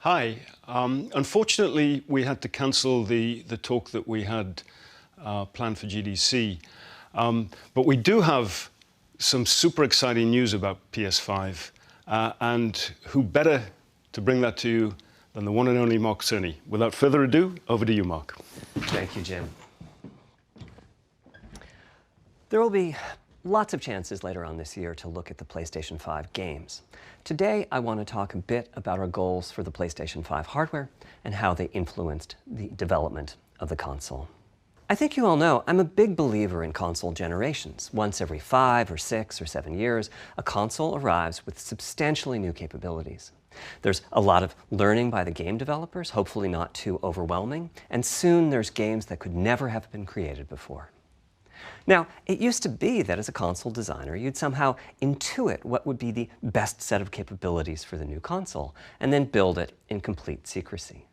Hi. Unfortunately, we had to cancel the talk that we had planned for GDC. But we do have some super exciting news about PS5. And who better to bring that to you than the one and only Mark Cerny. Without further ado, over to you, Mark. Thank you, Jim. There will be lots of chances later on this year to look at the PlayStation 5 games. Today, I want to talk a bit about our goals for the PlayStation 5 hardware and how they influenced the development of the console. I think you all know I'm a big believer in console generations. Once every 5 or 6 or 7 years, a console arrives with substantially new capabilities. There's a lot of learning by the game developers, hopefully not too overwhelming, and soon there's games that could never have been created before. Now, it used to be that as a console designer, you'd somehow intuit what would be the best set of capabilities for the new console, and then build it in complete secrecy.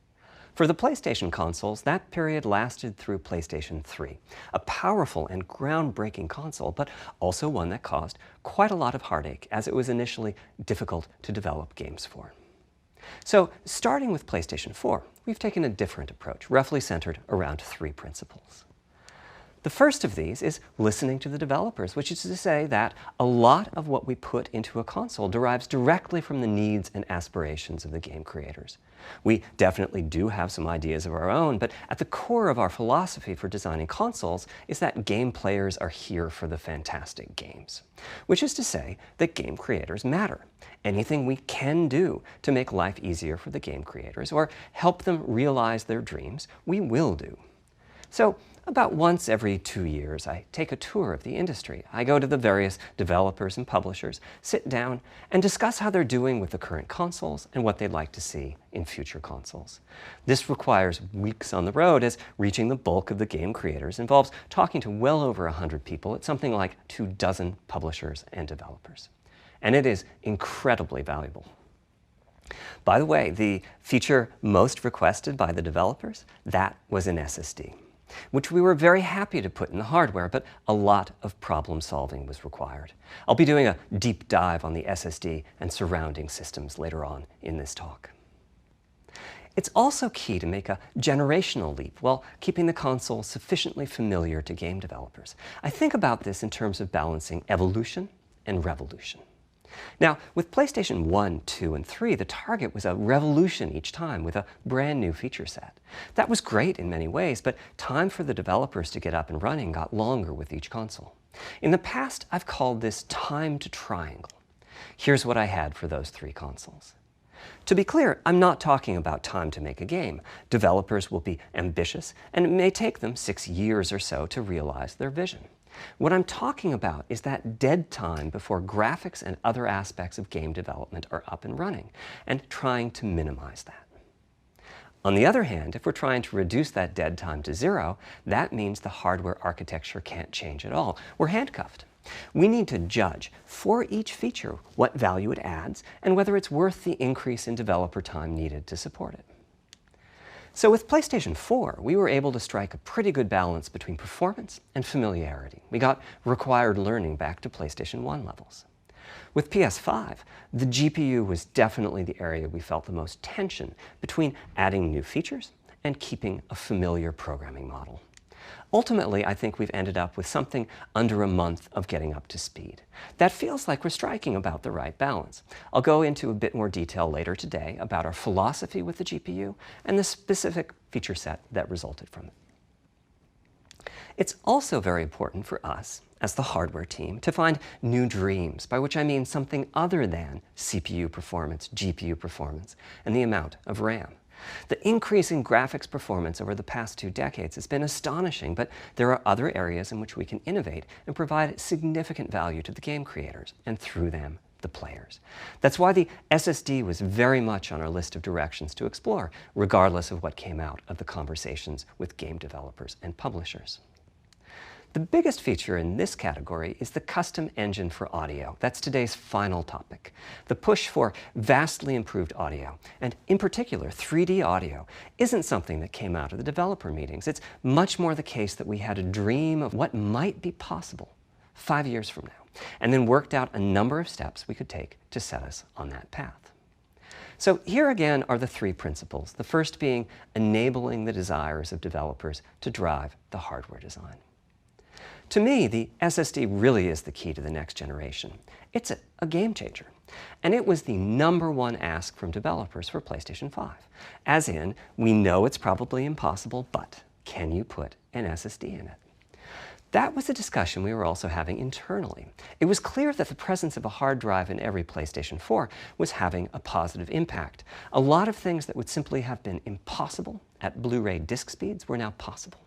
For the PlayStation consoles, that period lasted through PlayStation 3, a powerful and groundbreaking console, but also one that caused quite a lot of heartache, as it was initially difficult to develop games for. So, starting with PlayStation 4, we've taken a different approach, roughly centered around 3 principles. The first of these is listening to the developers, which is to say that a lot of what we put into a console derives directly from the needs and aspirations of the game creators. We definitely do have some ideas of our own, but at the core of our philosophy for designing consoles is that game players are here for the fantastic games. Which is to say that game creators matter. Anything we can do to make life easier for the game creators or help them realize their dreams, we will do. So, about once every 2 years, I take a tour of the industry. I go to the various developers and publishers, sit down, and discuss how they're doing with the current consoles and what they'd like to see in future consoles. This requires weeks on the road, as reaching the bulk of the game creators involves talking to well over 100 people at something like 24 publishers and developers. And it is incredibly valuable. By the way, the feature most requested by the developers, that was an SSD, which we were very happy to put in the hardware, but a lot of problem solving was required. I'll be doing a deep dive on the SSD and surrounding systems later on in this talk. It's also key to make a generational leap while keeping the console sufficiently familiar to game developers. I think about this in terms of balancing evolution and revolution. Now, with PlayStation 1, 2, and 3, the target was a revolution each time with a brand new feature set. That was great in many ways, but time for the developers to get up and running got longer with each console. In the past, I've called this time to triangle. Here's what I had for those 3 consoles. To be clear, I'm not talking about time to make a game. Developers will be ambitious, and it may take them 6 years or so to realize their vision. What I'm talking about is that dead time before graphics and other aspects of game development are up and running, and trying to minimize that. On the other hand, if we're trying to reduce that dead time to 0, that means the hardware architecture can't change at all. We're handcuffed. We need to judge for each feature what value it adds and whether it's worth the increase in developer time needed to support it. So with PlayStation 4, we were able to strike a pretty good balance between performance and familiarity. We got required learning back to PlayStation 1 levels. With PS5, the GPU was definitely the area we felt the most tension between adding new features and keeping a familiar programming model. Ultimately, I think we've ended up with something under a month of getting up to speed. That feels like we're striking about the right balance. I'll go into a bit more detail later today about our philosophy with the GPU and the specific feature set that resulted from it. It's also very important for us, as the hardware team, to find new dreams, by which I mean something other than CPU performance, GPU performance, and the amount of RAM. The increase in graphics performance over the past 2 decades has been astonishing, but there are other areas in which we can innovate and provide significant value to the game creators, and through them, the players. That's why the SSD was very much on our list of directions to explore, regardless of what came out of the conversations with game developers and publishers. The biggest feature in this category is the custom engine for audio. That's today's final topic. The push for vastly improved audio, and in particular 3D audio, isn't something that came out of the developer meetings. It's much more the case that we had a dream of what might be possible 5 years from now, and then worked out a number of steps we could take to set us on that path. So here again are the three principles, the first being enabling the desires of developers to drive the hardware design. To me, the SSD really is the key to the next generation. It's a game changer. And it was the #1 ask from developers for PlayStation 5. As in, we know it's probably impossible, but can you put an SSD in it? That was a discussion we were also having internally. It was clear that the presence of a hard drive in every PlayStation 4 was having a positive impact. A lot of things that would simply have been impossible at Blu-ray disc speeds were now possible.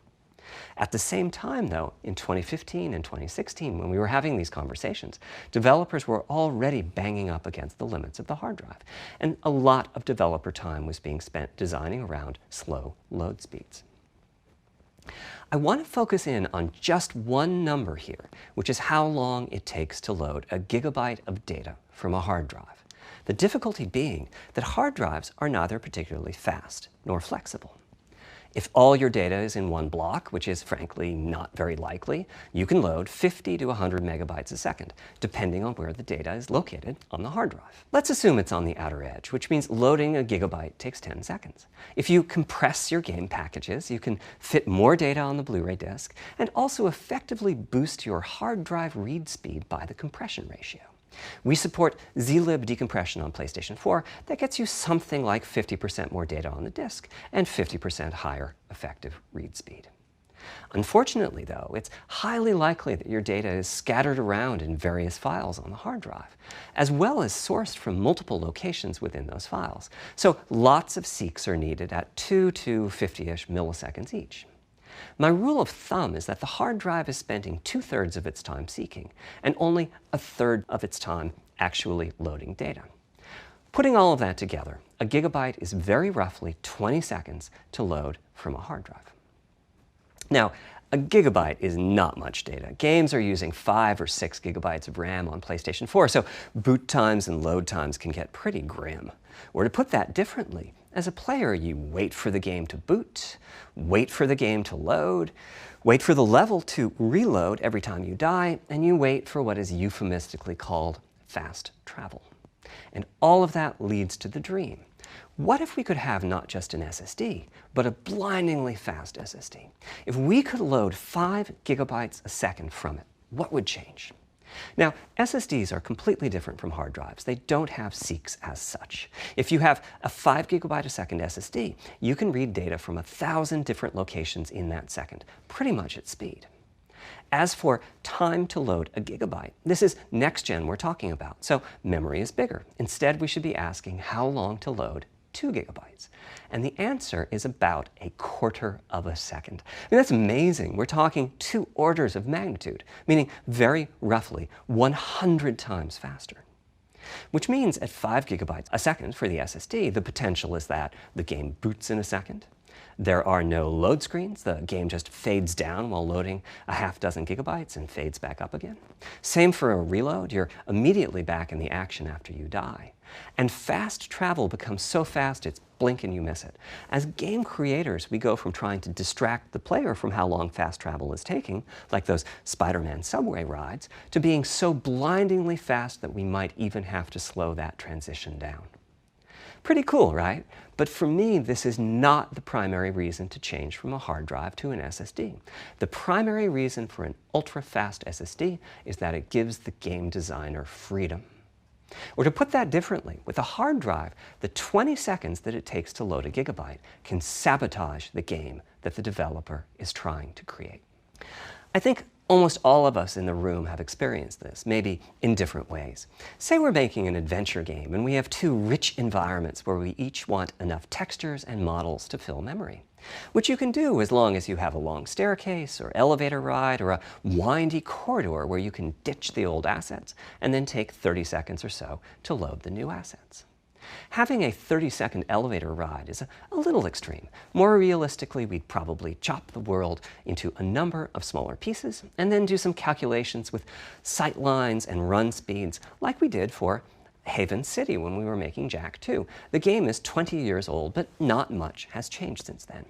At the same time, though, in 2015 and 2016, when we were having these conversations, developers were already banging up against the limits of the hard drive, and a lot of developer time was being spent designing around slow load speeds. I want to focus in on just one number here, which is how long it takes to load a gigabyte of data from a hard drive. The difficulty being that hard drives are neither particularly fast nor flexible. If all your data is in one block, which is frankly not very likely, you can load 50 to 100 megabytes a second, depending on where the data is located on the hard drive. Let's assume it's on the outer edge, which means loading a gigabyte takes 10 seconds. If you compress your game packages, you can fit more data on the Blu-ray disc and also effectively boost your hard drive read speed by the compression ratio. We support zlib decompression on PlayStation 4 that gets you something like 50% more data on the disk and 50% higher effective read speed. Unfortunately, though, it's highly likely that your data is scattered around in various files on the hard drive, as well as sourced from multiple locations within those files. So lots of seeks are needed at 2 to 50-ish milliseconds each. My rule of thumb is that the hard drive is spending 2/3 of its time seeking and only 1/3 of its time actually loading data. Putting all of that together, a gigabyte is very roughly 20 seconds to load from a hard drive. Now, a gigabyte is not much data. Games are using 5 or 6 gigabytes of RAM on PlayStation 4, so boot times and load times can get pretty grim. Or to put that differently, as a player, you wait for the game to boot, wait for the game to load, wait for the level to reload every time you die, and you wait for what is euphemistically called fast travel. And all of that leads to the dream. What if we could have not just an SSD, but a blindingly fast SSD? If we could load 5 gigabytes a second from it, what would change? Now, SSDs are completely different from hard drives. They don't have seeks as such. If you have a 5 gigabyte a second SSD, you can read data from 1,000 different locations in that second, pretty much at speed. As for time to load a gigabyte, this is next gen we're talking about, so memory is bigger. Instead, we should be asking how long to load 2 gigabytes. And the answer is about 1/4 of a second. I mean, that's amazing. We're talking 2 orders of magnitude, meaning very roughly 100 times faster. Which means at 5 gigabytes a second for the SSD, the potential is that the game boots in a second. There are no load screens. The game just fades down while loading a half dozen gigabytes and fades back up again. Same for a reload. You're immediately back in the action after you die. And fast travel becomes so fast it's blink and you miss it. As game creators, we go from trying to distract the player from how long fast travel is taking, like those Spider-Man subway rides, to being so blindingly fast that we might even have to slow that transition down. Pretty cool, right? But for me, this is not the primary reason to change from a hard drive to an SSD. The primary reason for an ultra-fast SSD is that it gives the game designer freedom. Or to put that differently, with a hard drive, the 20 seconds that it takes to load a gigabyte can sabotage the game that the developer is trying to create. I think almost all of us in the room have experienced this, maybe in different ways. Say we're making an adventure game and we have 2 rich environments where we each want enough textures and models to fill memory, which you can do as long as you have a long staircase or elevator ride or a windy corridor where you can ditch the old assets and then take 30 seconds or so to load the new assets. Having a 30-second elevator ride is a little extreme. More realistically, we'd probably chop the world into a number of smaller pieces and then do some calculations with sight lines and run speeds like we did for Haven City when we were making Jak 2. The game is 20 years old, but not much has changed since then.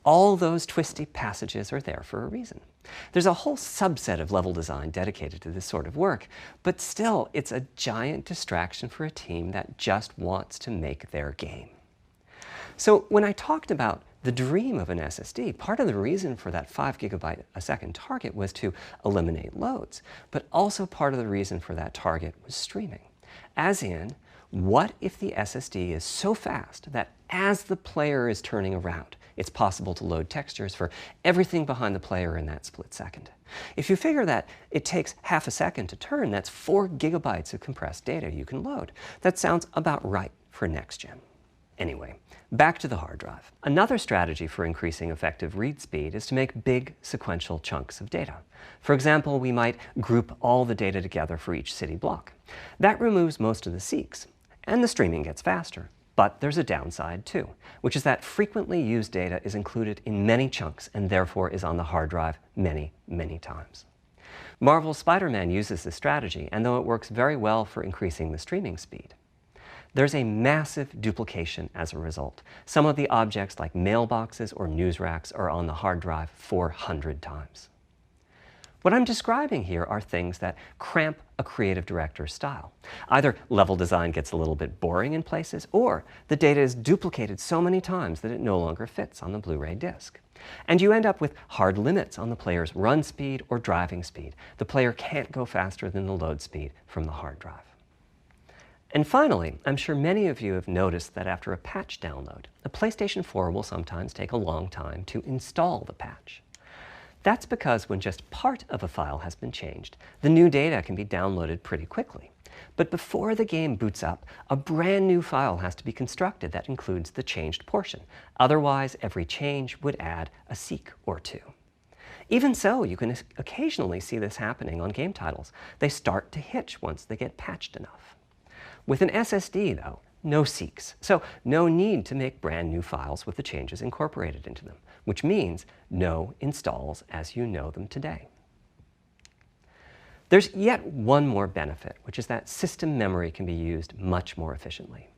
All those twisty passages are there for a reason. There's a whole subset of level design dedicated to this sort of work, but still, it's a giant distraction for a team that just wants to make their game. So when I talked about the dream of an SSD, part of the reason for that 5 GB a second target was to eliminate loads, but also part of the reason for that target was streaming. As in, what if the SSD is so fast that as the player is turning around, it's possible to load textures for everything behind the player in that split second? If you figure that it takes half a second to turn, that's 4 GB of compressed data you can load. That sounds about right for next gen. Anyway, back to the hard drive. Another strategy for increasing effective read speed is to make big sequential chunks of data. For example, we might group all the data together for each city block. That removes most of the seeks, and the streaming gets faster. But there's a downside too, which is that frequently used data is included in many chunks and therefore is on the hard drive many, many times. Marvel's Spider-Man uses this strategy, and though it works very well for increasing the streaming speed, there's a massive duplication as a result. Some of the objects like mailboxes or news racks are on the hard drive 400 times. What I'm describing here are things that cramp a creative director's style. Either level design gets a little bit boring in places, or the data is duplicated so many times that it no longer fits on the Blu-ray disc. And you end up with hard limits on the player's run speed or driving speed. The player can't go faster than the load speed from the hard drive. And finally, I'm sure many of you have noticed that after a patch download, a PlayStation 4 will sometimes take a long time to install the patch. That's because when just part of a file has been changed, the new data can be downloaded pretty quickly. But before the game boots up, a brand new file has to be constructed that includes the changed portion. Otherwise, every change would add a seek or two. Even so, you can occasionally see this happening on game titles. They start to hitch once they get patched enough. With an SSD, though, no seeks, so no need to make brand new files with the changes incorporated into them, which means no installs as you know them today. There's yet one more benefit, which is that system memory can be used much more efficiently.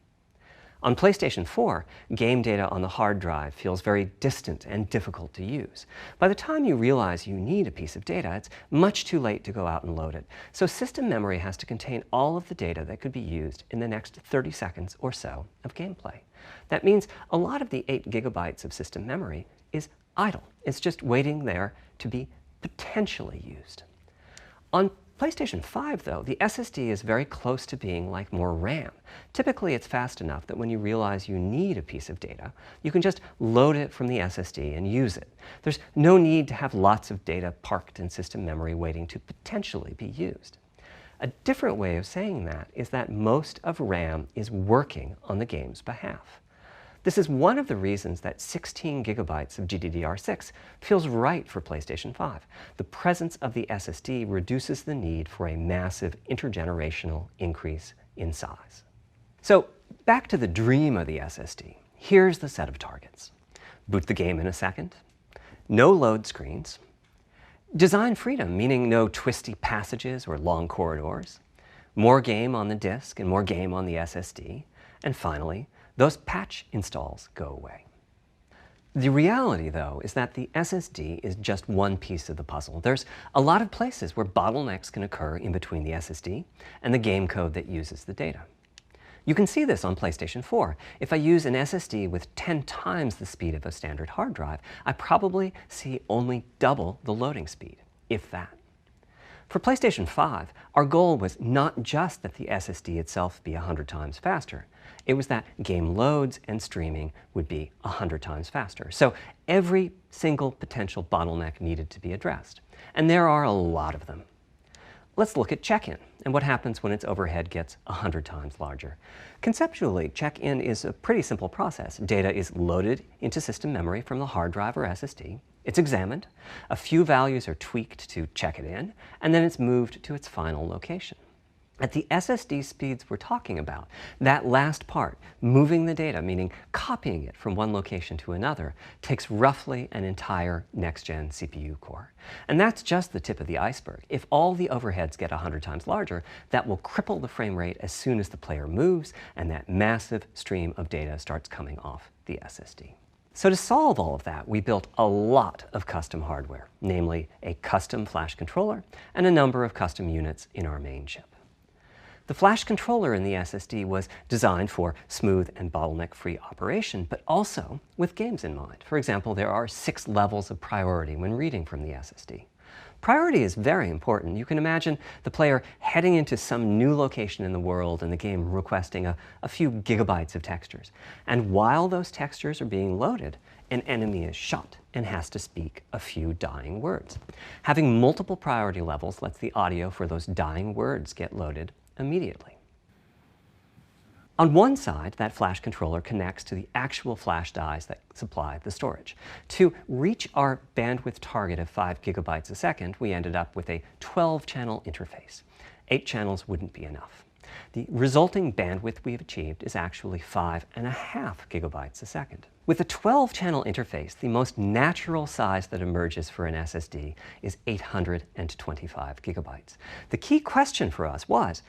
On PlayStation 4, game data on the hard drive feels very distant and difficult to use. By the time you realize you need a piece of data, it's much too late to go out and load it. So system memory has to contain all of the data that could be used in the next 30 seconds or so of gameplay. That means a lot of the 8 GB of system memory is idle. It's just waiting there to be potentially used. On PlayStation 5, though, the SSD is very close to being like more RAM. Typically, it's fast enough that when you realize you need a piece of data, you can just load it from the SSD and use it. There's no need to have lots of data parked in system memory waiting to potentially be used. A different way of saying that is that most of RAM is working on the game's behalf. This is one of the reasons that 16 GB of GDDR6 feels right for PlayStation 5. The presence of the SSD reduces the need for a massive intergenerational increase in size. So back to the dream of the SSD. Here's the set of targets. Boot the game in a second. No load screens. Design freedom, meaning no twisty passages or long corridors. More game on the disk and more game on the SSD. And finally, those patch installs go away. The reality, though, is that the SSD is just one piece of the puzzle. There's a lot of places where bottlenecks can occur in between the SSD and the game code that uses the data. You can see this on PlayStation 4. If I use an SSD with 10 times the speed of a standard hard drive, I probably see only double the loading speed, if that. For PlayStation 5, our goal was not just that the SSD itself be 100 times faster. It was that game loads and streaming would be 100 times faster. So every single potential bottleneck needed to be addressed. And there are a lot of them. Let's look at check-in and what happens when its overhead gets 100 times larger. Conceptually, check-in is a pretty simple process. Data is loaded into system memory from the hard drive or SSD. It's examined, a few values are tweaked to check it in, and then it's moved to its final location. At the SSD speeds we're talking about, that last part, moving the data, meaning copying it from one location to another, takes roughly an entire next-gen CPU core. And that's just the tip of the iceberg. If all the overheads get 100 times larger, that will cripple the frame rate as soon as the player moves and that massive stream of data starts coming off the SSD. So to solve all of that, we built a lot of custom hardware, namely a custom flash controller and a number of custom units in our main chip. The flash controller in the SSD was designed for smooth and bottleneck-free operation, but also with games in mind. For example, there are 6 levels of priority when reading from the SSD. Priority is very important. You can imagine the player heading into some new location in the world and the game requesting a few gigabytes of textures. And while those textures are being loaded, an enemy is shot and has to speak a few dying words. Having multiple priority levels lets the audio for those dying words get loaded immediately. On one side, that flash controller connects to the actual flash dies that supply the storage. To reach our bandwidth target of 5 gigabytes a second, we ended up with a 12-channel interface. 8 channels wouldn't be enough. The resulting bandwidth we've achieved is actually 5.5 gigabytes a second. With a 12-channel interface, the most natural size that emerges for an SSD is 825 gigabytes. The key question for us was,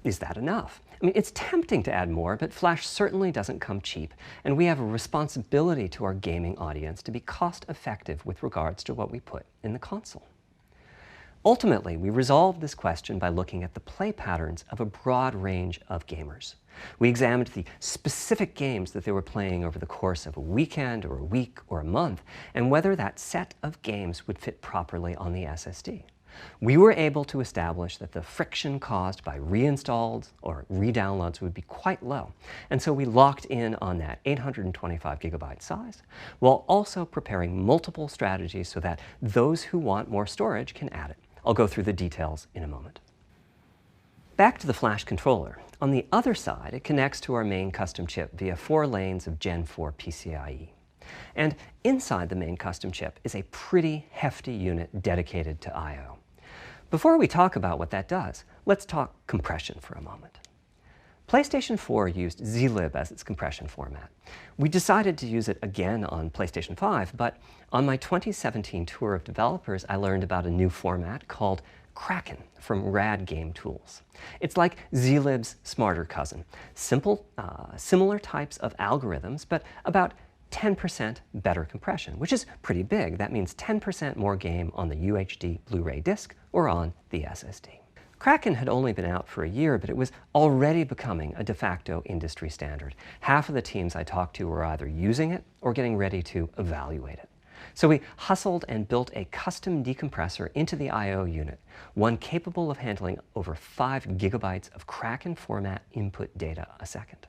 is that enough? I mean, it's tempting to add more, but flash certainly doesn't come cheap, and we have a responsibility to our gaming audience to be cost-effective with regards to what we put in the console. Ultimately, we resolved this question by looking at the play patterns of a broad range of gamers. We examined the specific games that they were playing over the course of a weekend or a week or a month, and whether that set of games would fit properly on the SSD. We were able to establish that the friction caused by reinstalls or redownloads would be quite low, and so we locked in on that 825 gigabyte size, while also preparing multiple strategies so that those who want more storage can add it. I'll go through the details in a moment. Back to the flash controller. On the other side, it connects to our main custom chip via 4 lanes of Gen 4 PCIe. And inside the main custom chip is a pretty hefty unit dedicated to I/O. Before we talk about what that does, let's talk compression for a moment. PlayStation 4 used zlib as its compression format. We decided to use it again on PlayStation 5, but on my 2017 tour of developers, I learned about a new format called Kraken from Rad Game Tools. It's like zlib's smarter cousin. Simple, similar types of algorithms, but about 10% better compression, which is pretty big. That means 10% more game on the UHD Blu-ray disc or on the SSD. Kraken had only been out for a year, but it was already becoming a de facto industry standard. Half of the teams I talked to were either using it or getting ready to evaluate it. So we hustled and built a custom decompressor into the I/O unit, one capable of handling over 5 gigabytes of Kraken format input data a second.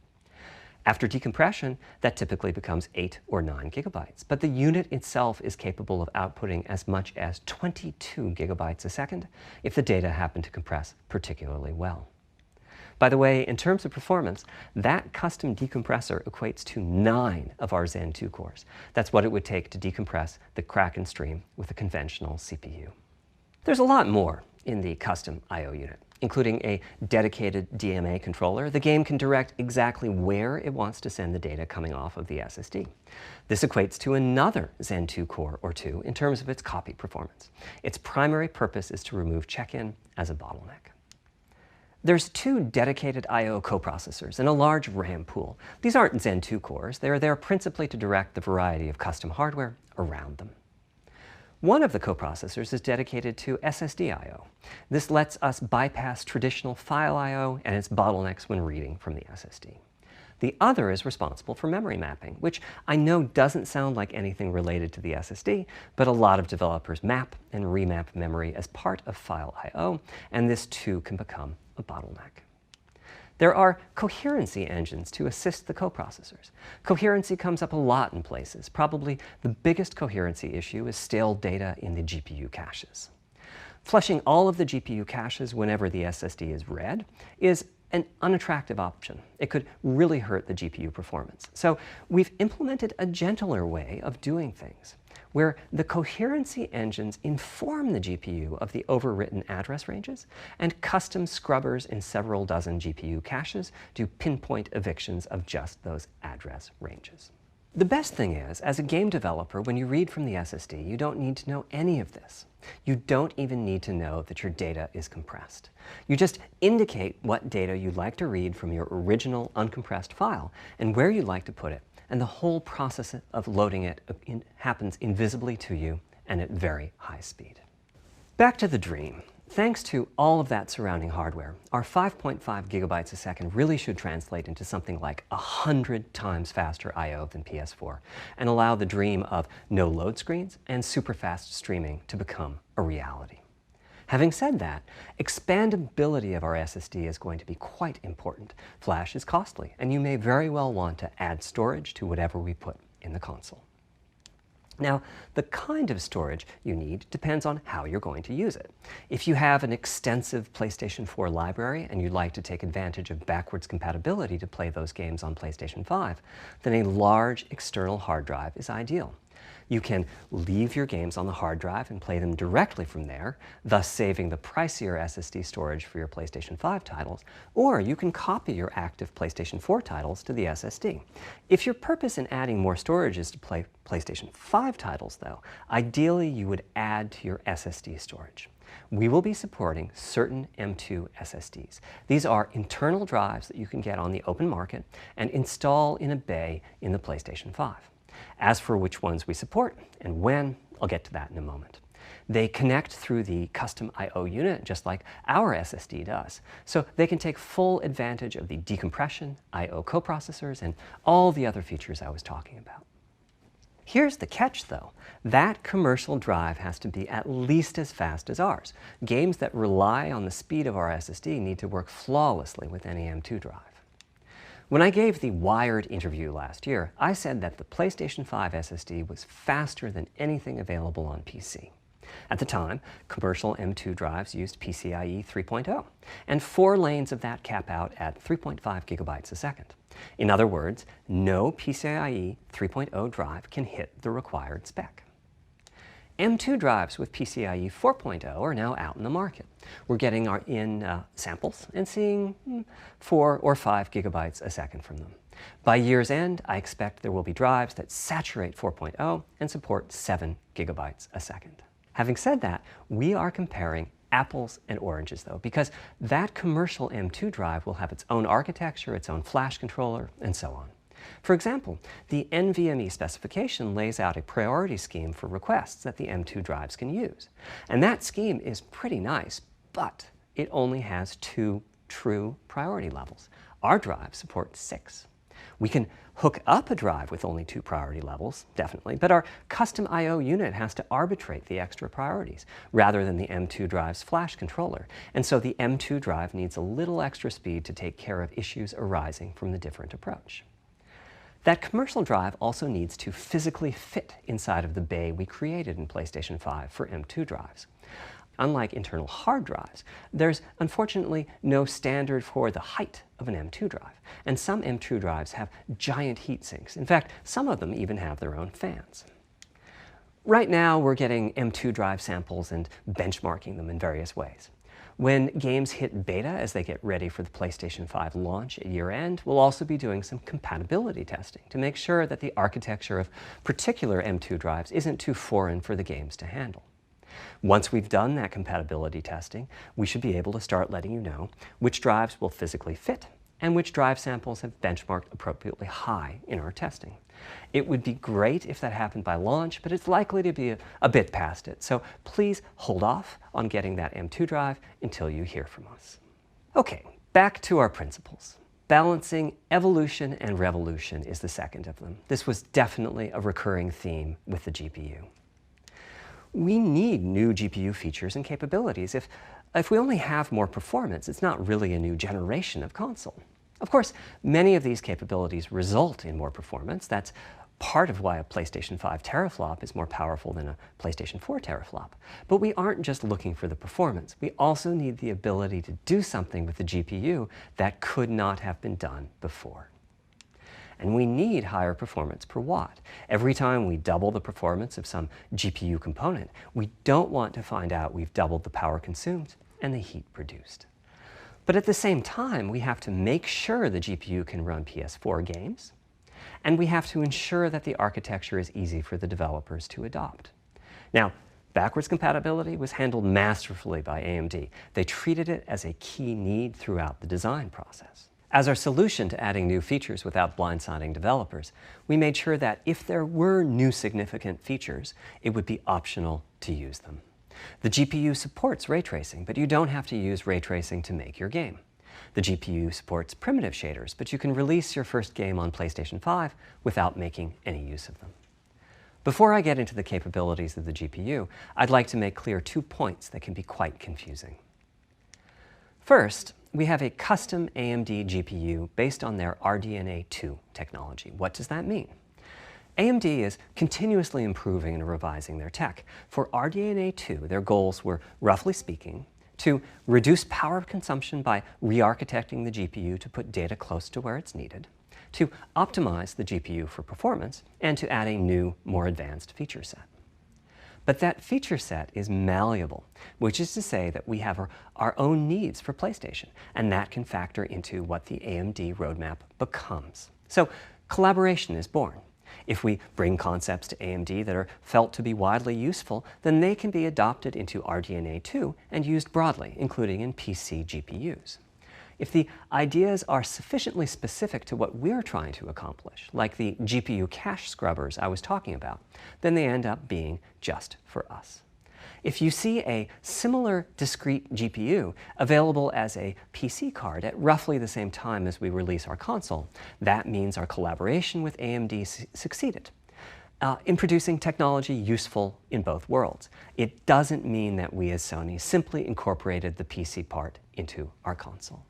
After decompression, that typically becomes 8 or 9 gigabytes, but the unit itself is capable of outputting as much as 22 gigabytes a second if the data happen to compress particularly well. By the way, in terms of performance, that custom decompressor equates to 9 of our Zen 2 cores. That's what it would take to decompress the Kraken stream with a conventional CPU. There's a lot more in the custom I/O unit, including a dedicated DMA controller. The game can direct exactly where it wants to send the data coming off of the SSD. This equates to another Zen 2 core or 2 in terms of its copy performance. Its primary purpose is to remove check-in as a bottleneck. There's 2 dedicated I/O coprocessors and a large RAM pool. These aren't Zen 2 cores. They're there principally to direct the variety of custom hardware around them. One of the coprocessors is dedicated to SSD I/O. This lets us bypass traditional file I/O and its bottlenecks when reading from the SSD. The other is responsible for memory mapping, which I know doesn't sound like anything related to the SSD, but a lot of developers map and remap memory as part of file I/O, and this too can become a bottleneck. There are coherency engines to assist the coprocessors. Coherency comes up a lot in places. Probably the biggest coherency issue is stale data in the GPU caches. Flushing all of the GPU caches whenever the SSD is read is an unattractive option. It could really hurt the GPU performance. So we've implemented a gentler way of doing things, where the coherency engines inform the GPU of the overwritten address ranges, and custom scrubbers in several dozen GPU caches do pinpoint evictions of just those address ranges. The best thing is, as a game developer, when you read from the SSD, you don't need to know any of this. You don't even need to know that your data is compressed. You just indicate what data you'd like to read from your original uncompressed file and where you'd like to put it, and the whole process of loading it happens invisibly to you and at very high speed. Back to the dream. Thanks to all of that surrounding hardware, our 5.5 gigabytes a second really should translate into something like 100 times faster I/O than PS4 and allow the dream of no load screens and super fast streaming to become a reality. Having said that, expandability of our SSD is going to be quite important. Flash is costly, and you may very well want to add storage to whatever we put in the console. Now, the kind of storage you need depends on how you're going to use it. If you have an extensive PlayStation 4 library and you'd like to take advantage of backwards compatibility to play those games on PlayStation 5, then a large external hard drive is ideal. You can leave your games on the hard drive and play them directly from there, thus saving the pricier SSD storage for your PlayStation 5 titles, or you can copy your active PlayStation 4 titles to the SSD. If your purpose in adding more storage is to play PlayStation 5 titles, though, ideally you would add to your SSD storage. We will be supporting certain M2 SSDs. These are internal drives that you can get on the open market and install in a bay in the PlayStation 5. As for which ones we support and when, I'll get to that in a moment. They connect through the custom I/O unit just like our SSD does, so they can take full advantage of the decompression, I/O coprocessors, and all the other features I was talking about. Here's the catch, though. That commercial drive has to be at least as fast as ours. Games that rely on the speed of our SSD need to work flawlessly with any M2 drive. When I gave the Wired interview last year, I said that the PlayStation 5 SSD was faster than anything available on PC. At the time, commercial M2 drives used PCIe 3.0, and 4 lanes of that cap out at 3.5 gigabytes a second. In other words, no PCIe 3.0 drive can hit the required spec. M2 drives with PCIe 4.0 are now out in the market. We're getting samples and seeing 4 or 5 gigabytes a second from them. By year's end, I expect there will be drives that saturate 4.0 and support 7 gigabytes a second. Having said that, we are comparing apples and oranges, though, because that commercial M2 drive will have its own architecture, its own flash controller, and so on. For example, the NVMe specification lays out a priority scheme for requests that the M2 drives can use. And that scheme is pretty nice, but it only has 2 true priority levels. Our drive supports 6. We can hook up a drive with only 2 priority levels, definitely, but our custom I/O unit has to arbitrate the extra priorities rather than the M2 drive's flash controller. And so the M2 drive needs a little extra speed to take care of issues arising from the different approach. That commercial drive also needs to physically fit inside of the bay we created in PlayStation 5 for M2 drives. Unlike internal hard drives, there's unfortunately no standard for the height of an M2 drive, and some M2 drives have giant heat sinks. In fact, some of them even have their own fans. Right now, we're getting M2 drive samples and benchmarking them in various ways. When games hit beta as they get ready for the PlayStation 5 launch at year-end, we'll also be doing some compatibility testing to make sure that the architecture of particular M2 drives isn't too foreign for the games to handle. Once we've done that compatibility testing, we should be able to start letting you know which drives will physically fit and which drive samples have benchmarked appropriately high in our testing. It would be great if that happened by launch, but it's likely to be a bit past it, so please hold off on getting that M2 drive until you hear from us. Okay, back to our principles. Balancing evolution and revolution is the second of them. This was definitely a recurring theme with the GPU. We need new GPU features and capabilities. If we only have more performance, it's not really a new generation of console. Of course, many of these capabilities result in more performance. That's part of why a PlayStation 5 teraflop is more powerful than a PlayStation 4 teraflop. But we aren't just looking for the performance. We also need the ability to do something with the GPU that could not have been done before. And we need higher performance per watt. Every time we double the performance of some GPU component, we don't want to find out we've doubled the power consumed and the heat produced. But at the same time, we have to make sure the GPU can run PS4 games, and we have to ensure that the architecture is easy for the developers to adopt. Now, backwards compatibility was handled masterfully by AMD. They treated it as a key need throughout the design process. As our solution to adding new features without blindsiding developers, we made sure that if there were new significant features, it would be optional to use them. The GPU supports ray tracing, but you don't have to use ray tracing to make your game. The GPU supports primitive shaders, but you can release your first game on PlayStation 5 without making any use of them. Before I get into the capabilities of the GPU, I'd like to make clear 2 points that can be quite confusing. First, we have a custom AMD GPU based on their RDNA 2 technology. What does that mean? AMD is continuously improving and revising their tech. For RDNA 2, their goals were, roughly speaking, to reduce power consumption by re-architecting the GPU to put data close to where it's needed, to optimize the GPU for performance, and to add a new, more advanced feature set. But that feature set is malleable, which is to say that we have our own needs for PlayStation, and that can factor into what the AMD roadmap becomes. So collaboration is born. If we bring concepts to AMD that are felt to be widely useful, then they can be adopted into RDNA 2 and used broadly, including in PC GPUs. If the ideas are sufficiently specific to what we're trying to accomplish, like the GPU cache scrubbers I was talking about, then they end up being just for us. If you see a similar discrete GPU available as a PC card at roughly the same time as we release our console, that means our collaboration with AMD succeeded in producing technology useful in both worlds. It doesn't mean that we as Sony simply incorporated the PC part into our console.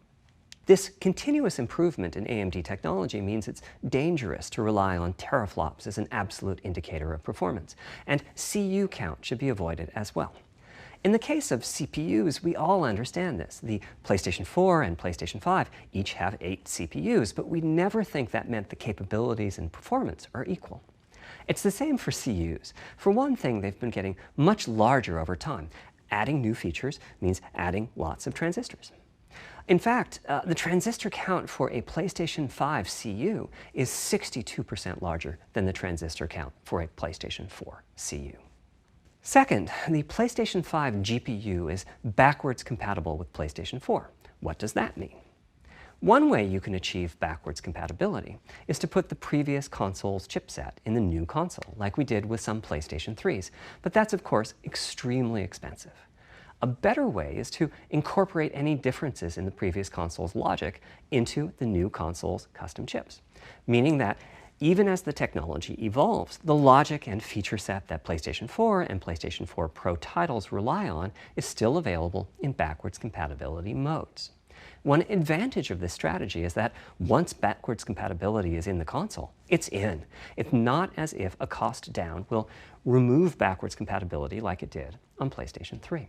This continuous improvement in AMD technology means it's dangerous to rely on teraflops as an absolute indicator of performance, and CU count should be avoided as well. In the case of CPUs, we all understand this. The PlayStation 4 and PlayStation 5 each have 8 CPUs, but we never think that meant the capabilities and performance are equal. It's the same for CUs. For one thing, they've been getting much larger over time. Adding new features means adding lots of transistors. In fact, the transistor count for a PlayStation 5 CU is 62% larger than the transistor count for a PlayStation 4 CU. Second, the PlayStation 5 GPU is backwards compatible with PlayStation 4. What does that mean? One way you can achieve backwards compatibility is to put the previous console's chipset in the new console, like we did with some PlayStation 3s, but that's of course extremely expensive. A better way is to incorporate any differences in the previous console's logic into the new console's custom chips, meaning that even as the technology evolves, the logic and feature set that PlayStation 4 and PlayStation 4 Pro titles rely on is still available in backwards compatibility modes. One advantage of this strategy is that once backwards compatibility is in the console, it's in. It's not as if a cost down will remove backwards compatibility like it did on PlayStation 3.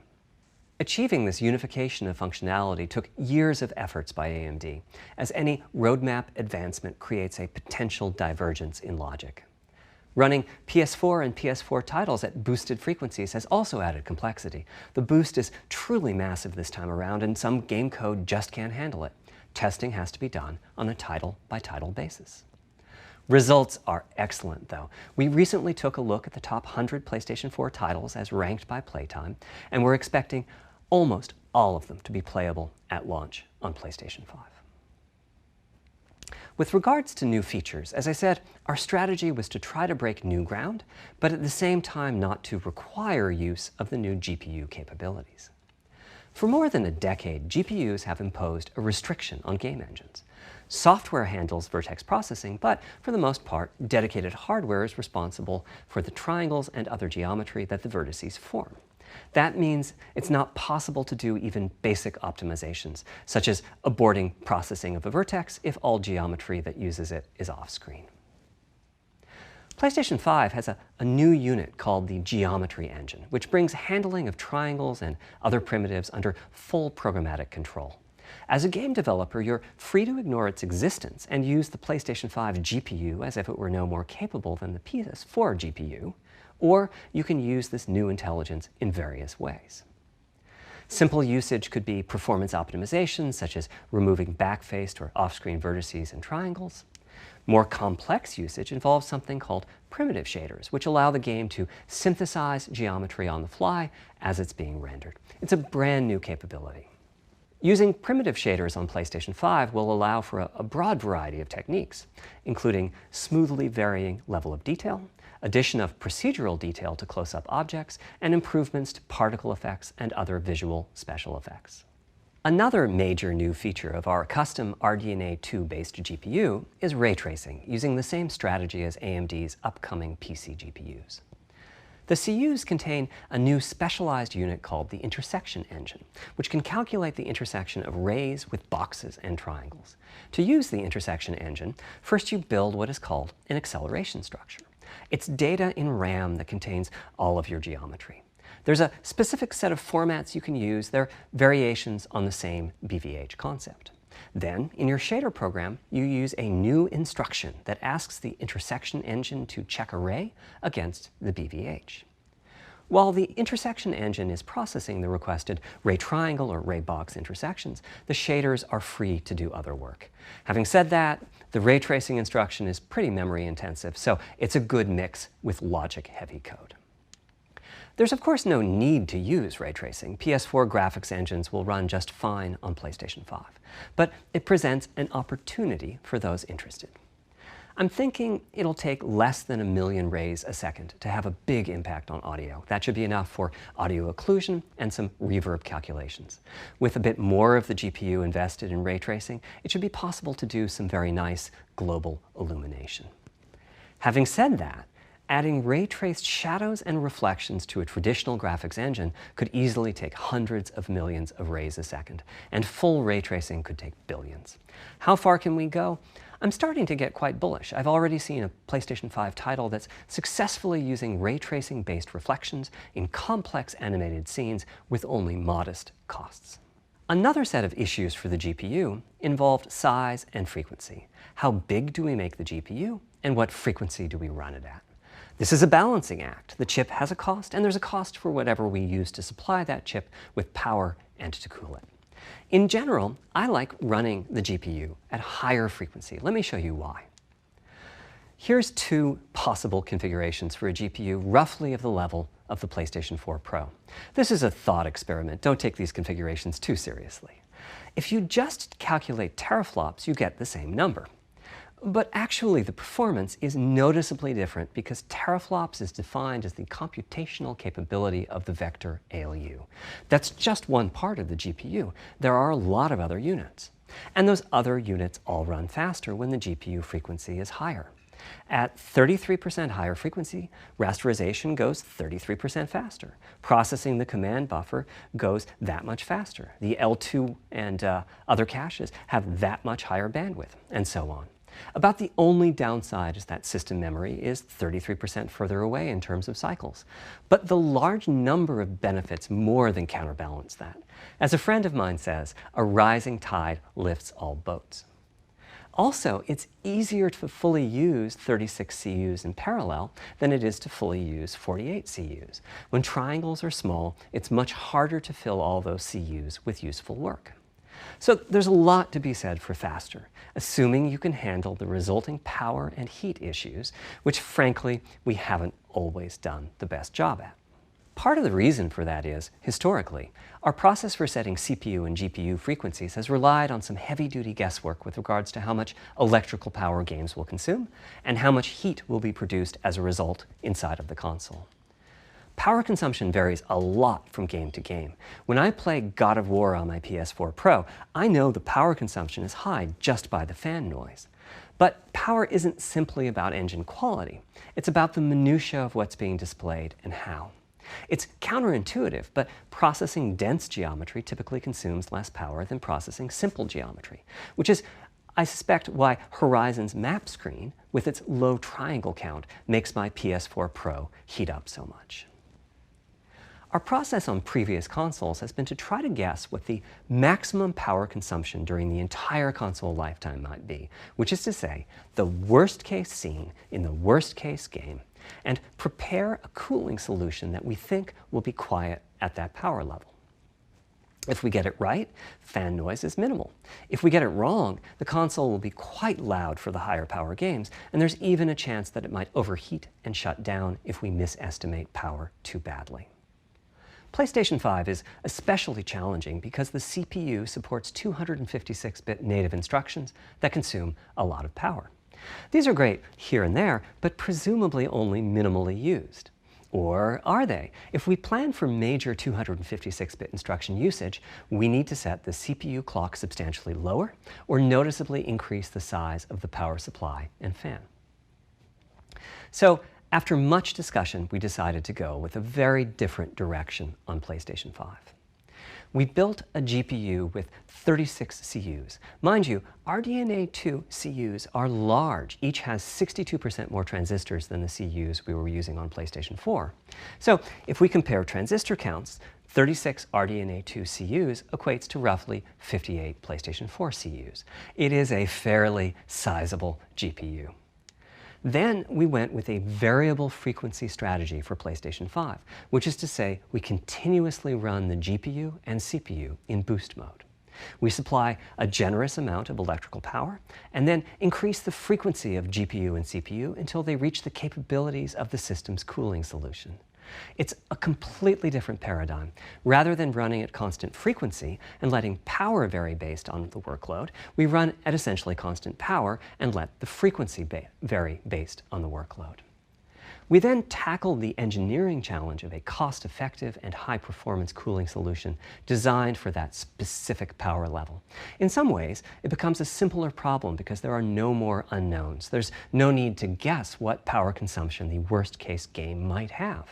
Achieving this unification of functionality took years of efforts by AMD, as any roadmap advancement creates a potential divergence in logic. Running PS4 and PS4 titles at boosted frequencies has also added complexity. The boost is truly massive this time around, and some game code just can't handle it. Testing has to be done on a title-by-title basis. Results are excellent, though. We recently took a look at the top 100 PlayStation 4 titles as ranked by playtime, and we're expecting almost all of them to be playable at launch on PlayStation 5. With regards to new features, as I said, our strategy was to try to break new ground, but at the same time not to require use of the new GPU capabilities. For more than a decade, GPUs have imposed a restriction on game engines. Software handles vertex processing, but for the most part, dedicated hardware is responsible for the triangles and other geometry that the vertices form. That means it's not possible to do even basic optimizations, such as aborting processing of a vertex if all geometry that uses it is off-screen. PlayStation 5 has a new unit called the Geometry Engine, which brings handling of triangles and other primitives under full programmatic control. As a game developer, you're free to ignore its existence and use the PlayStation 5 GPU as if it were no more capable than the PS4 GPU, or you can use this new intelligence in various ways. Simple usage could be performance optimization, such as removing backfaced or off-screen vertices and triangles. More complex usage involves something called primitive shaders, which allow the game to synthesize geometry on the fly as it's being rendered. It's a brand new capability. Using primitive shaders on PlayStation 5 will allow for a broad variety of techniques, including smoothly varying level of detail, addition of procedural detail to close-up objects, and improvements to particle effects and other visual special effects. Another major new feature of our custom RDNA 2-based GPU is ray tracing, using the same strategy as AMD's upcoming PC GPUs. The CUs contain a new specialized unit called the intersection engine, which can calculate the intersection of rays with boxes and triangles. To use the intersection engine, first you build what is called an acceleration structure. It's data in RAM that contains all of your geometry. There's a specific set of formats you can use. They're variations on the same BVH concept. Then, in your shader program, you use a new instruction that asks the intersection engine to check a ray against the BVH. While the intersection engine is processing the requested ray triangle or ray box intersections, the shaders are free to do other work. Having said that, the ray tracing instruction is pretty memory intensive, so it's a good mix with logic-heavy code. There's of course no need to use ray tracing. PS4 graphics engines will run just fine on PlayStation 5. But it presents an opportunity for those interested. I'm thinking it'll take less than 1 million rays a second to have a big impact on audio. That should be enough for audio occlusion and some reverb calculations. With a bit more of the GPU invested in ray tracing, it should be possible to do some very nice global illumination. Having said that, adding ray-traced shadows and reflections to a traditional graphics engine could easily take hundreds of millions of rays a second, and full ray tracing could take billions. How far can we go? I'm starting to get quite bullish. I've already seen a PlayStation 5 title that's successfully using ray tracing-based reflections in complex animated scenes with only modest costs. Another set of issues for the GPU involved size and frequency. How big do we make the GPU, and what frequency do we run it at? This is a balancing act. The chip has a cost, and there's a cost for whatever we use to supply that chip with power and to cool it. In general, I like running the GPU at higher frequency. Let me show you why. Here's 2 possible configurations for a GPU roughly of the level of the PlayStation 4 Pro. This is a thought experiment. Don't take these configurations too seriously. If you just calculate teraflops, you get the same number. But actually, the performance is noticeably different because teraflops is defined as the computational capability of the vector ALU. That's just one part of the GPU. There are a lot of other units. And those other units all run faster when the GPU frequency is higher. At 33% higher frequency, rasterization goes 33% faster. Processing the command buffer goes that much faster. The L2 and other caches have that much higher bandwidth, and so on. About the only downside is that system memory is 33% further away in terms of cycles. But the large number of benefits more than counterbalance that. As a friend of mine says, a rising tide lifts all boats. Also, it's easier to fully use 36 CUs in parallel than it is to fully use 48 CUs. When triangles are small, it's much harder to fill all those CUs with useful work. So there's a lot to be said for faster, assuming you can handle the resulting power and heat issues, which frankly, we haven't always done the best job at. Part of the reason for that is, historically, our process for setting CPU and GPU frequencies has relied on some heavy-duty guesswork with regards to how much electrical power games will consume and how much heat will be produced as a result inside of the console. Power consumption varies a lot from game to game. When I play God of War on my PS4 Pro, I know the power consumption is high just by the fan noise. But power isn't simply about engine quality. It's about the minutiae of what's being displayed and how. It's counterintuitive, but processing dense geometry typically consumes less power than processing simple geometry, which is I suspect why Horizon's map screen, with its low triangle count, makes my PS4 Pro heat up so much. Our process on previous consoles has been to try to guess what the maximum power consumption during the entire console lifetime might be, which is to say, the worst case scene in the worst case game, and prepare a cooling solution that we think will be quiet at that power level. If we get it right, fan noise is minimal. If we get it wrong, the console will be quite loud for the higher power games, and there's even a chance that it might overheat and shut down if we misestimate power too badly. PlayStation 5 is especially challenging because the CPU supports 256-bit native instructions that consume a lot of power. These are great here and there, but presumably only minimally used. Or are they? If we plan for major 256-bit instruction usage, we need to set the CPU clock substantially lower or noticeably increase the size of the power supply and fan. So, after much discussion, we decided to go with a very different direction on PlayStation 5. We built a GPU with 36 CUs. Mind you, RDNA 2 CUs are large. Each has 62% more transistors than the CUs we were using on PlayStation 4. So if we compare transistor counts, 36 RDNA 2 CUs equates to roughly 58 PlayStation 4 CUs. It is a fairly sizable GPU. Then we went with a variable frequency strategy for PlayStation 5, which is to say we continuously run the GPU and CPU in boost mode. We supply a generous amount of electrical power and then increase the frequency of GPU and CPU until they reach the capabilities of the system's cooling solution. It's a completely different paradigm. Rather than running at constant frequency and letting power vary based on the workload, we run at essentially constant power and let the frequency vary based on the workload. We then tackled the engineering challenge of a cost-effective and high-performance cooling solution designed for that specific power level. In some ways, it becomes a simpler problem because there are no more unknowns. There's no need to guess what power consumption the worst-case game might have.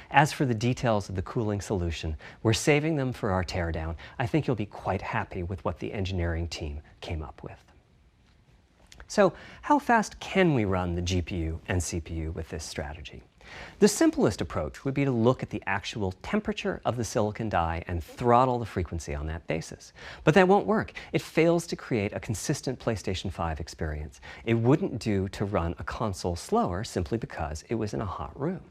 As for the details of the cooling solution, we're saving them for our teardown. I think you'll be quite happy with what the engineering team came up with. So, how fast can we run the GPU and CPU with this strategy? The simplest approach would be to look at the actual temperature of the silicon die and throttle the frequency on that basis. But that won't work. It fails to create a consistent PlayStation 5 experience. It wouldn't do to run a console slower simply because it was in a hot room.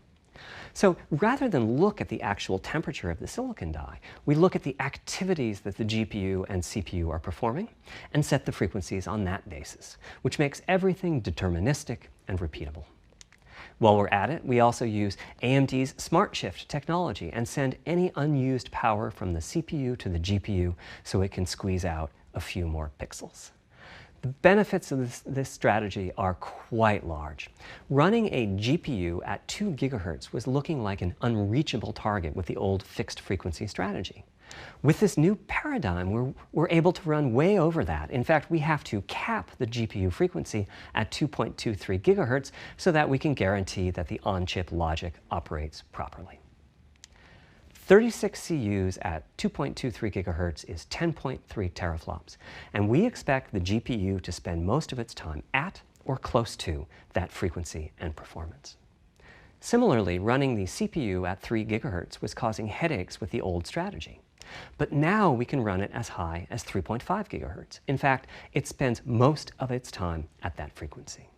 So rather than look at the actual temperature of the silicon die, we look at the activities that the GPU and CPU are performing and set the frequencies on that basis, which makes everything deterministic and repeatable. While we're at it, we also use AMD's Smart Shift technology and send any unused power from the CPU to the GPU so it can squeeze out a few more pixels. The benefits of this strategy are quite large. Running a GPU at 2 GHz was looking like an unreachable target with the old fixed frequency strategy. With this new paradigm, we're able to run way over that. In fact, we have to cap the GPU frequency at 2.23 GHz so that we can guarantee that the on-chip logic operates properly. 36 CUs at 2.23 GHz is 10.3 teraflops, and we expect the GPU to spend most of its time at or close to that frequency and performance. Similarly, running the CPU at 3 GHz was causing headaches with the old strategy. But now we can run it as high as 3.5 GHz. In fact, it spends most of its time at that frequency.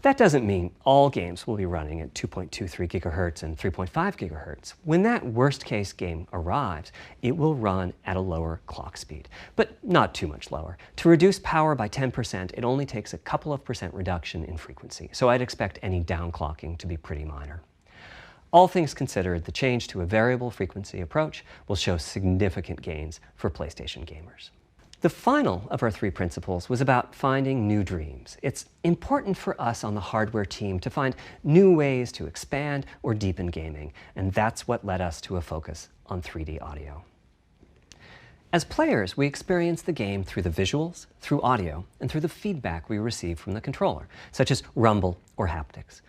That doesn't mean all games will be running at 2.23 GHz and 3.5 GHz. When that worst-case game arrives, it will run at a lower clock speed, but not too much lower. To reduce power by 10%, it only takes a couple of percent reduction in frequency, so I'd expect any downclocking to be pretty minor. All things considered, the change to a variable frequency approach will show significant gains for PlayStation gamers. The final of our 3 principles was about finding new dreams. It's important for us on the hardware team to find new ways to expand or deepen gaming, and that's what led us to a focus on 3D audio. As players, we experience the game through the visuals, through audio, and through the feedback we receive from the controller, such as rumble or haptics.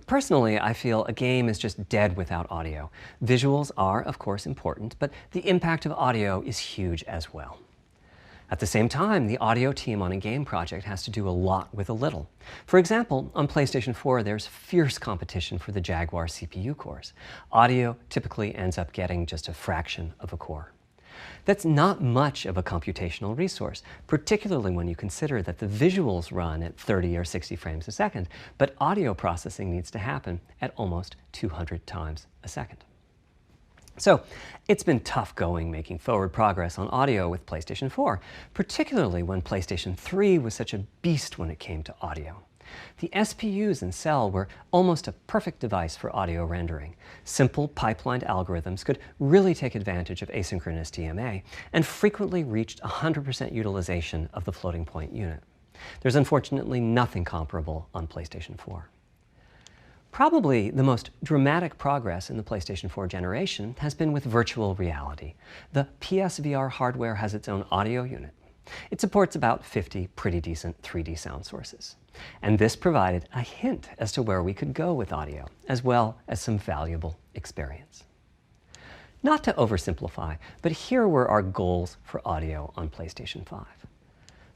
Personally, I feel a game is just dead without audio. Visuals are, of course, important, but the impact of audio is huge as well. At the same time, the audio team on a game project has to do a lot with a little. For example, on PlayStation 4, there's fierce competition for the Jaguar CPU cores. Audio typically ends up getting just a fraction of a core. That's not much of a computational resource, particularly when you consider that the visuals run at 30 or 60 frames a second, but audio processing needs to happen at almost 200 times a second. So it's been tough going making forward progress on audio with PlayStation 4, particularly when PlayStation 3 was such a beast when it came to audio. The SPUs in Cell were almost a perfect device for audio rendering. Simple pipelined algorithms could really take advantage of asynchronous DMA and frequently reached 100% utilization of the floating point unit. There's unfortunately nothing comparable on PlayStation 4. Probably the most dramatic progress in the PlayStation 4 generation has been with virtual reality. The PSVR hardware has its own audio unit. It supports about 50 pretty decent 3D sound sources. And this provided a hint as to where we could go with audio, as well as some valuable experience. Not to oversimplify, but here were our goals for audio on PlayStation 5.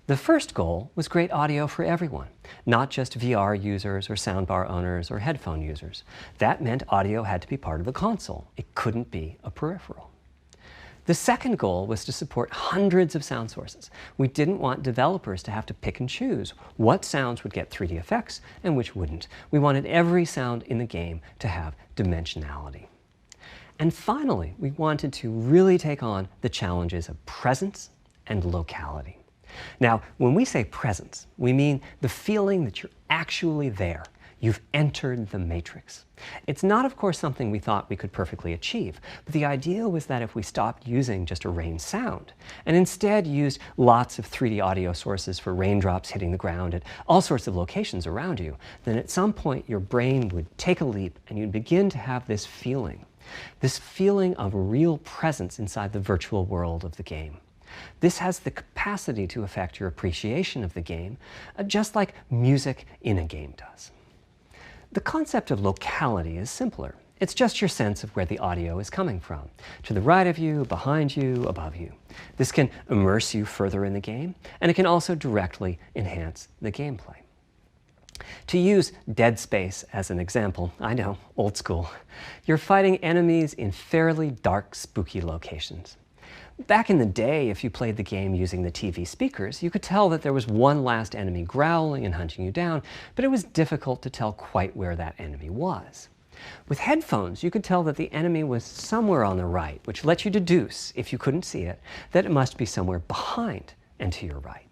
The first goal was great audio for everyone, not just VR users or soundbar owners or headphone users. That meant audio had to be part of the console. It couldn't be a peripheral. The second goal was to support hundreds of sound sources. We didn't want developers to have to pick and choose what sounds would get 3D effects and which wouldn't. We wanted every sound in the game to have dimensionality. And finally, we wanted to really take on the challenges of presence and locality. Now, when we say presence, we mean the feeling that you're actually there. You've entered the matrix. It's not, of course, something we thought we could perfectly achieve, but the idea was that if we stopped using just a rain sound and instead used lots of 3D audio sources for raindrops hitting the ground at all sorts of locations around you, then at some point your brain would take a leap and you'd begin to have this feeling of real presence inside the virtual world of the game. This has the capacity to affect your appreciation of the game, just like music in a game does. The concept of locality is simpler. It's just your sense of where the audio is coming from, to the right of you, behind you, above you. This can immerse you further in the game, and it can also directly enhance the gameplay. To use Dead Space as an example, I know, old school, you're fighting enemies in fairly dark, spooky locations. Back in the day, if you played the game using the TV speakers, you could tell that there was one last enemy growling and hunting you down, but it was difficult to tell quite where that enemy was. With headphones, you could tell that the enemy was somewhere on the right, which let you deduce, if you couldn't see it, that it must be somewhere behind and to your right.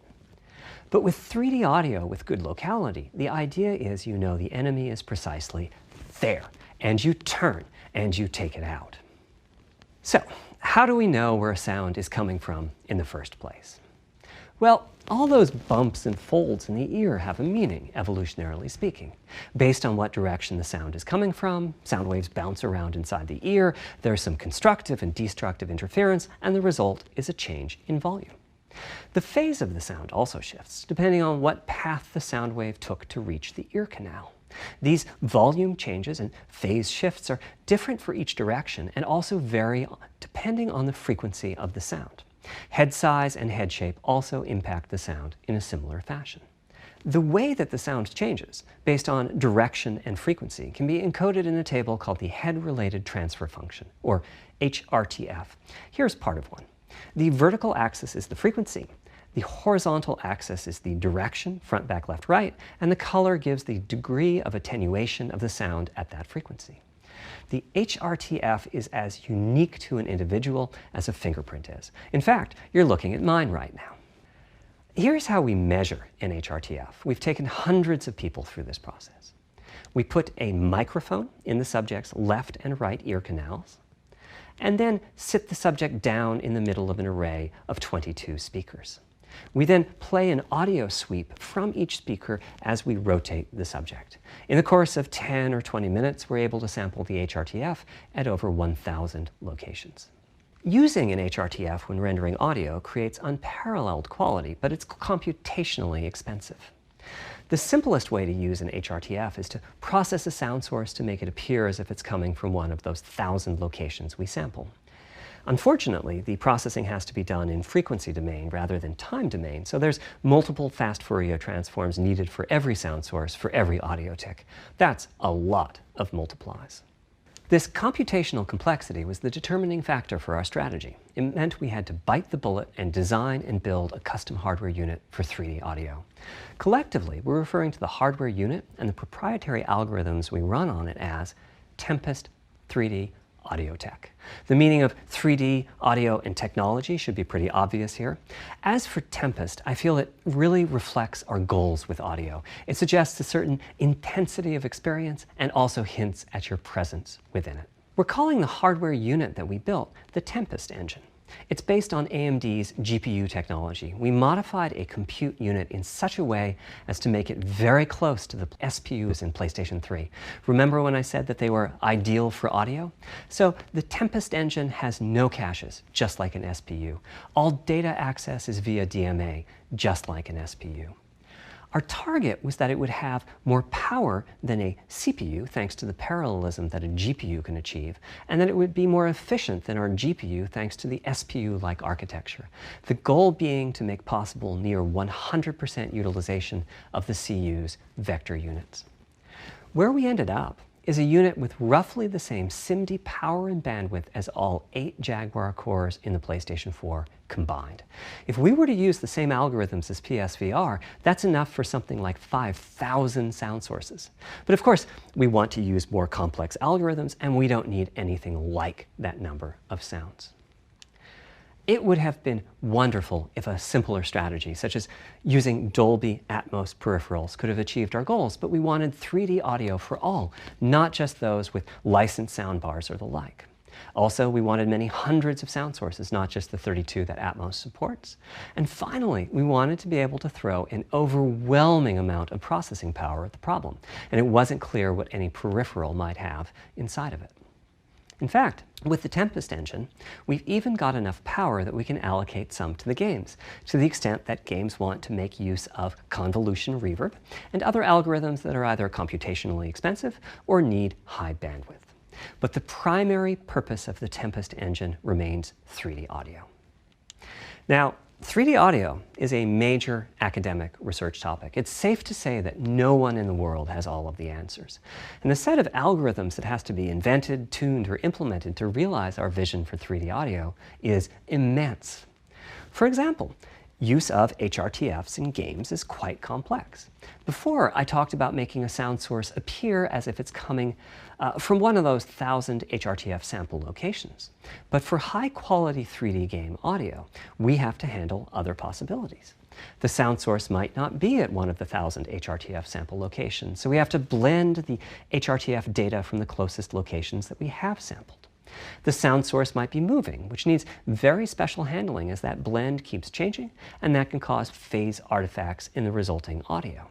But with 3D audio with good locality, the idea is you know the enemy is precisely there, and you turn and you take it out. So, how do we know where a sound is coming from in the first place? Well, all those bumps and folds in the ear have a meaning, evolutionarily speaking. Based on what direction the sound is coming from, sound waves bounce around inside the ear, there's some constructive and destructive interference, and the result is a change in volume. The phase of the sound also shifts, depending on what path the sound wave took to reach the ear canal. These volume changes and phase shifts are different for each direction and also vary depending on the frequency of the sound. Head size and head shape also impact the sound in a similar fashion. The way that the sound changes, based on direction and frequency, can be encoded in a table called the Head-Related Transfer Function, or HRTF. Here's part of one. The vertical axis is the frequency. The horizontal axis is the direction, front, back, left, right, and the color gives the degree of attenuation of the sound at that frequency. The HRTF is as unique to an individual as a fingerprint is. In fact, you're looking at mine right now. Here's how we measure an HRTF. We've taken hundreds of people through this process. We put a microphone in the subject's left and right ear canals, and then sit the subject down in the middle of an array of 22 speakers. We then play an audio sweep from each speaker as we rotate the subject. In the course of 10 or 20 minutes, we're able to sample the HRTF at over 1,000 locations. Using an HRTF when rendering audio creates unparalleled quality, but it's computationally expensive. The simplest way to use an HRTF is to process a sound source to make it appear as if it's coming from one of those 1,000 locations we sample. Unfortunately, the processing has to be done in frequency domain rather than time domain, so there's multiple fast Fourier transforms needed for every sound source for every audio tick. That's a lot of multiplies. This computational complexity was the determining factor for our strategy. It meant we had to bite the bullet and design and build a custom hardware unit for 3D audio. Collectively, we're referring to the hardware unit and the proprietary algorithms we run on it as Tempest 3D Audio Tech. The meaning of 3D audio and technology should be pretty obvious here. As for Tempest, I feel it really reflects our goals with audio. It suggests a certain intensity of experience and also hints at your presence within it. We're calling the hardware unit that we built the Tempest engine. It's based on AMD's GPU technology. We modified a compute unit in such a way as to make it very close to the SPUs in PlayStation 3. Remember when I said that they were ideal for audio? So the Tempest engine has no caches, just like an SPU. All data access is via DMA, just like an SPU. Our target was that it would have more power than a CPU, thanks to the parallelism that a GPU can achieve, and that it would be more efficient than our GPU, thanks to the SPU-like architecture. The goal being to make possible near 100% utilization of the CU's vector units. Where we ended up is a unit with roughly the same SIMD power and bandwidth as all 8 Jaguar cores in the PlayStation 4 combined. If we were to use the same algorithms as PSVR, that's enough for something like 5,000 sound sources. But of course, we want to use more complex algorithms, and we don't need anything like that number of sounds. It would have been wonderful if a simpler strategy, such as using Dolby Atmos peripherals, could have achieved our goals, but we wanted 3D audio for all, not just those with licensed soundbars or the like. Also, we wanted many hundreds of sound sources, not just the 32 that Atmos supports. And finally, we wanted to be able to throw an overwhelming amount of processing power at the problem, and it wasn't clear what any peripheral might have inside of it. In fact, with the Tempest engine, we've even got enough power that we can allocate some to the games, to the extent that games want to make use of convolution reverb and other algorithms that are either computationally expensive or need high bandwidth. But the primary purpose of the Tempest engine remains 3D audio. Now, 3D audio is a major academic research topic. It's safe to say that no one in the world has all of the answers. And the set of algorithms that has to be invented, tuned, or implemented to realize our vision for 3D audio is immense. For example, use of HRTFs in games is quite complex. Before, I talked about making a sound source appear as if it's coming from one of those 1,000 HRTF sample locations. But for high-quality 3D game audio, we have to handle other possibilities. The sound source might not be at one of the 1,000 HRTF sample locations, so we have to blend the HRTF data from the closest locations that we have sampled. The sound source might be moving, which needs very special handling as that blend keeps changing, and that can cause phase artifacts in the resulting audio.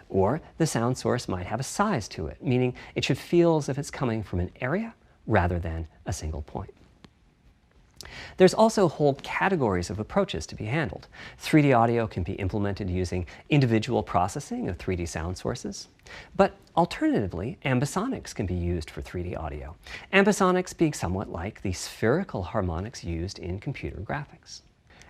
Or the sound source might have a size to it, meaning it should feel as if it's coming from an area rather than a single point. There's also whole categories of approaches to be handled. 3D audio can be implemented using individual processing of 3D sound sources. But alternatively, ambisonics can be used for 3D audio. Ambisonics being somewhat like the spherical harmonics used in computer graphics.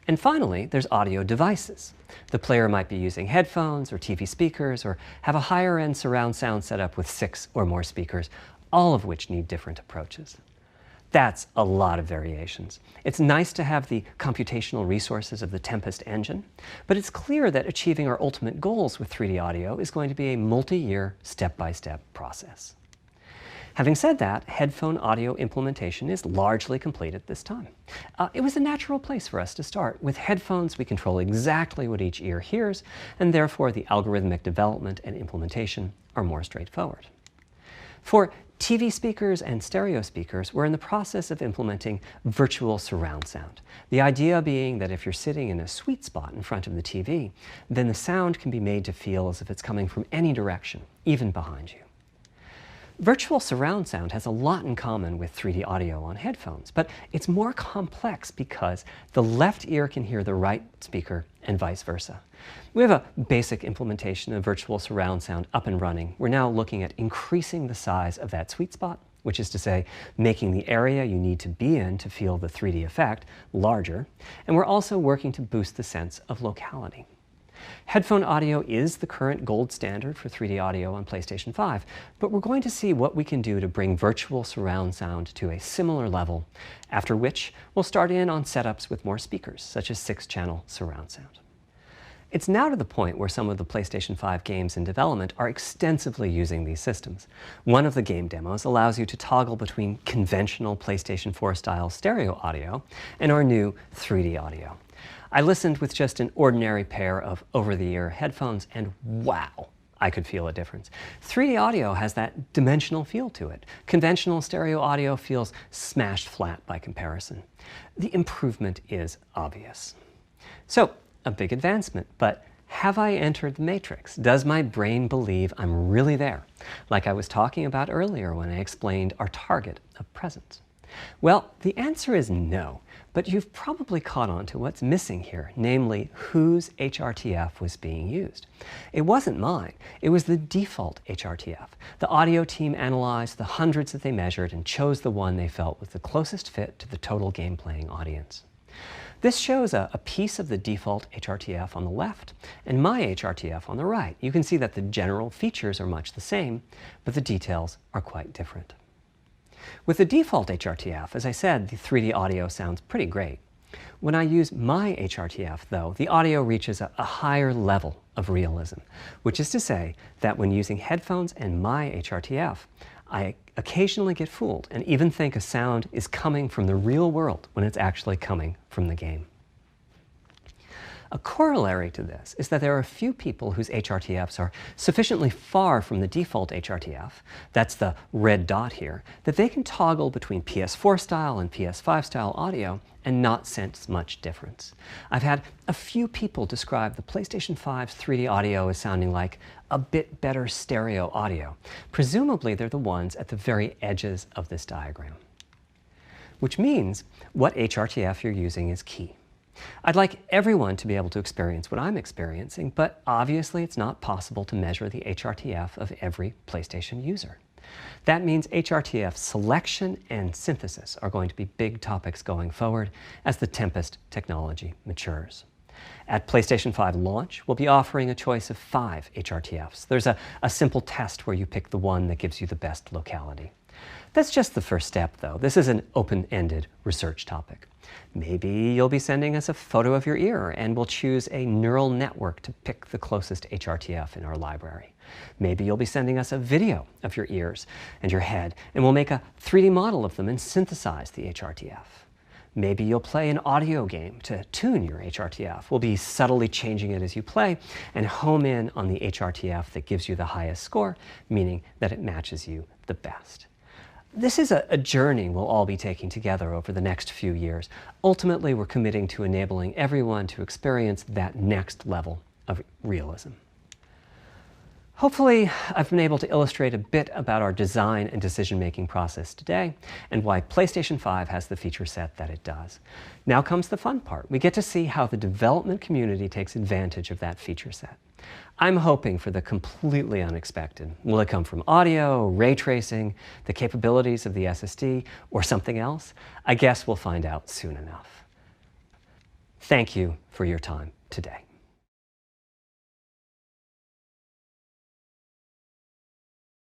And finally, there's audio devices. The player might be using headphones or TV speakers or have a higher-end surround sound setup with 6 or more speakers, all of which need different approaches. That's a lot of variations. It's nice to have the computational resources of the Tempest engine, but it's clear that achieving our ultimate goals with 3D audio is going to be a multi-year, step-by-step process. Having said that, headphone audio implementation is largely complete at this time. It was a natural place for us to start. With headphones, we control exactly what each ear hears, and therefore the algorithmic development and implementation are more straightforward. For TV speakers and stereo speakers, we're in the process of implementing virtual surround sound. The idea being that if you're sitting in a sweet spot in front of the TV, then the sound can be made to feel as if it's coming from any direction, even behind you. Virtual surround sound has a lot in common with 3D audio on headphones, but it's more complex because the left ear can hear the right speaker and vice versa. We have a basic implementation of virtual surround sound up and running. We're now looking at increasing the size of that sweet spot which is to say, making the area you need to be in to feel the 3D effect larger, and we're also working to boost the sense of locality. Headphone audio is the current gold standard for 3D audio on PlayStation 5, but we're going to see what we can do to bring virtual surround sound to a similar level, after which we'll start in on setups with more speakers, such as 6-channel surround sound. It's now to the point where some of the PlayStation 5 games in development are extensively using these systems. One of the game demos allows you to toggle between conventional PlayStation 4 style stereo audio and our new 3D audio. I listened with just an ordinary pair of over-the-ear headphones, and wow, I could feel a difference. 3D audio has that dimensional feel to it. Conventional stereo audio feels smashed flat by comparison. The improvement is obvious. So, a big advancement, but have I entered the matrix? Does my brain believe I'm really there, like I was talking about earlier when I explained our target of presence? Well, the answer is no, but you've probably caught on to what's missing here, namely whose HRTF was being used. It wasn't mine, it was the default HRTF. The audio team analyzed the hundreds that they measured and chose the one they felt was the closest fit to the total game-playing audience. This shows a piece of the default HRTF on the left and my HRTF on the right. You can see that the general features are much the same, but the details are quite different. With the default HRTF, as I said, the 3D audio sounds pretty great. When I use my HRTF, though, the audio reaches a higher level of realism, which is to say that when using headphones and my HRTF, I occasionally get fooled and even think a sound is coming from the real world when it's actually coming from the game. A corollary to this is that there are a few people whose HRTFs are sufficiently far from the default HRTF, that's the red dot here, that they can toggle between PS4 style and PS5 style audio and not sense much difference. I've had a few people describe the PlayStation 5's 3D audio as sounding like a bit better stereo audio. Presumably they're the ones at the very edges of this diagram. Which means what HRTF you're using is key. I'd like everyone to be able to experience what I'm experiencing, but obviously it's not possible to measure the HRTF of every PlayStation user. That means HRTF selection and synthesis are going to be big topics going forward as the Tempest technology matures. At PlayStation 5 launch, we'll be offering a choice of 5 HRTFs. There's a simple test where you pick the one that gives you the best locality. That's just the first step, though. This is an open-ended research topic. Maybe you'll be sending us a photo of your ear, and we'll choose a neural network to pick the closest HRTF in our library. Maybe you'll be sending us a video of your ears and your head, and we'll make a 3D model of them and synthesize the HRTF. Maybe you'll play an audio game to tune your HRTF. We'll be subtly changing it as you play and home in on the HRTF that gives you the highest score, meaning that it matches you the best. This is a journey we'll all be taking together over the next few years. Ultimately, we're committing to enabling everyone to experience that next level of realism. Hopefully, I've been able to illustrate a bit about our design and decision-making process today and why PlayStation 5 has the feature set that it does. Now comes the fun part. We get to see how the development community takes advantage of that feature set. I'm hoping for the completely unexpected. Will it come from audio, ray tracing, the capabilities of the SSD, or something else? I guess we'll find out soon enough. Thank you for your time today.